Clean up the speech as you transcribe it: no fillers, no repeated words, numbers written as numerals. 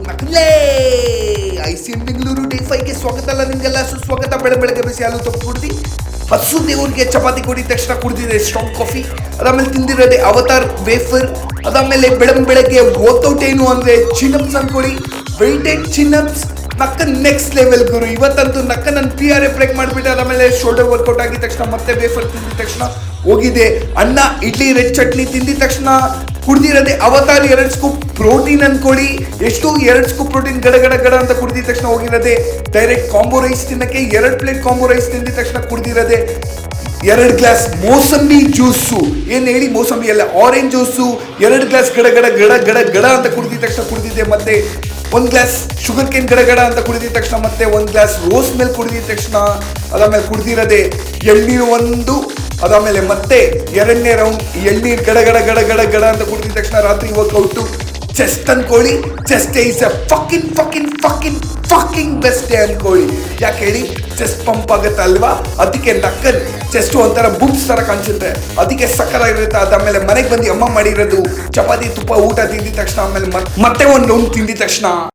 ನಕಲೇ ICM Bengaluru day 5ಗೆ ಸ್ವಾಗತ. ಅಲ್ಲ ನಿಮಗೆಲ್ಲ ಸುಸ್ವಾಗತ. ಬೆಳಗ್ಗೆ ಬಿಸಿ ಹಾಲು ತಪ್ಪು ಕುಡ್ದು ಹಸು ದೇವ್ರಿಗೆ ಚಪಾತಿ ಕೊಡಿದ ತಕ್ಷಣ ಕುಡಿದಿದೆ ಸ್ಟ್ರಾಂಗ್ ಕಾಫಿ. ಅದಾದ್ಮೇಲೆ ತಿಂದಿರೋದೆ ಅವತಾರ್ ವೇಫರ್. ಅದಾದ್ಮೇಲೆ ಬೆಳಗ್ಗೆ ವರ್ಕೌಟ್ ಏನು ಅಂದ್ರೆ ಚಿನ್ನಪ್ಸ್ ಅನ್ಕೊಳ್ಳಿ, ವೆಯ್ಟೆಡ್ ಚಿನ್ನಪ್ಸ್. ನಕ್ಕ ನೆಕ್ಸ್ಟ್ ಲೆವೆಲ್ ಗುರು. ಇವತ್ತಂತೂ ನಕ್ಕ ನನ್ನ PRA ಬ್ರೇಕ್ ಮಾಡಿಬಿಟ್ಟೆ. ಅದಾದ್ಮೇಲೆ ಶೋಲ್ಡರ್ ವರ್ಕೌಟ್ ಆಗಿದ ತಕ್ಷಣ ಮತ್ತೆ ವೇಫರ್ ತಿಂದಿದ ತಕ್ಷಣ ಹೋಗಿದೆ. ಅನ್ನ ಇಡ್ಲಿ ರೆಡ್ ಚಟ್ನಿ ತಿಂದಿದ ತಕ್ಷಣ ಕುಡ್ದಿರೋದೆ ಅವತಾರ್ 2 ಸ್ಕೂಪ್ ಪ್ರೋಟೀನ್ ಅನ್ಕೊಳ್ಳಿ. ಎಷ್ಟು 2 ಸ್ಕೂಪ್ ಪ್ರೋಟೀನ್ ಗಡ ಅಂತ ಕುಡ್ದಿದ ತಕ್ಷಣ ಹೋಗಿರೋದೆ ಡೈರೆಕ್ಟ್ ಕಾಂಬೋ ರೈಸ್ ತಿನ್ನಕ್ಕೆ. 2 ಪ್ಲೇಟ್ ಕಾಂಬೋ ರೈಸ್ ತಿಂದಿದ ತಕ್ಷಣ ಕುಡ್ದಿರೋದೆ 2 ಗ್ಲಾಸ್ ಮೋಸಂಬಿ ಜ್ಯೂಸು. ಏನು ಹೇಳಿ, ಮೋಸಂಬಿ ಅಲ್ಲ, ಆರೆಂಜ್ ಜ್ಯೂಸು. 2 ಗ್ಲಾಸ್ ಗಡ ಅಂತ ಕುಡ್ದಿದ ತಕ್ಷಣ ಕುಡ್ದಿದ್ದೆ. ಮತ್ತೆ 1 ಗ್ಲಾಸ್ ಶುಗರ್ ಕೇನ್ ಗಡ ಅಂತ ಕುಡಿದಿದ ತಕ್ಷಣ ಮತ್ತೆ 1 ಗ್ಲಾಸ್ ರೋಸ್ ಮಿಲ್ಕ್ ಕುಡಿದಿದ ತಕ್ಷಣ ಅದಾದ್ಮೇಲೆ ಕುಡ್ದಿರೋದೆ ಎಳ್ನೀರು 1. ಅದಾದ್ಮೇಲೆ ಮತ್ತೆ 2ನೇ ರೌಂಡ್ ಎಳ್ನೀರು ಗಡ ಅಂತ ಕುಡಿದಿದ ತಕ್ಷಣ ರಾತ್ರಿ ವರ್ಕೌಟು ಚೆಸ್ಟ್ ಅನ್ಕೊಳ್ಳಿ. Chest is a fucking best day ಅನ್ಕೊಳ್ಳಿ. ಯಾಕೆ ಹೇಳಿ, ಚೆಸ್ಟ್ ಪಂಪ್ ಆಗುತ್ತೆ ಅಲ್ವಾ, ಅದಕ್ಕೆ ನಕ್ಕನ್ ಚೆಸ್ಟ್ ಒಂಥರ ಬುಬ್ಸ್ ತರ ಕಾಣಿಸುತ್ತೆ, ಅದಕ್ಕೆ ಸಕ್ಕರಾಗಿರುತ್ತೆ. ಅದಾದ್ಮೇಲೆ ಮನೆಗೆ ಬಂದು ಅಮ್ಮ ಮಾಡಿರೋದು ಚಪಾತಿ ತುಪ್ಪ ಊಟ ತಿಂದಿದ ತಕ್ಷಣ ಆಮೇಲೆ ಮತ್ತೆ ಒಂದು ರೌಂಡ್ ತಿಂದಿದ ತಕ್ಷಣ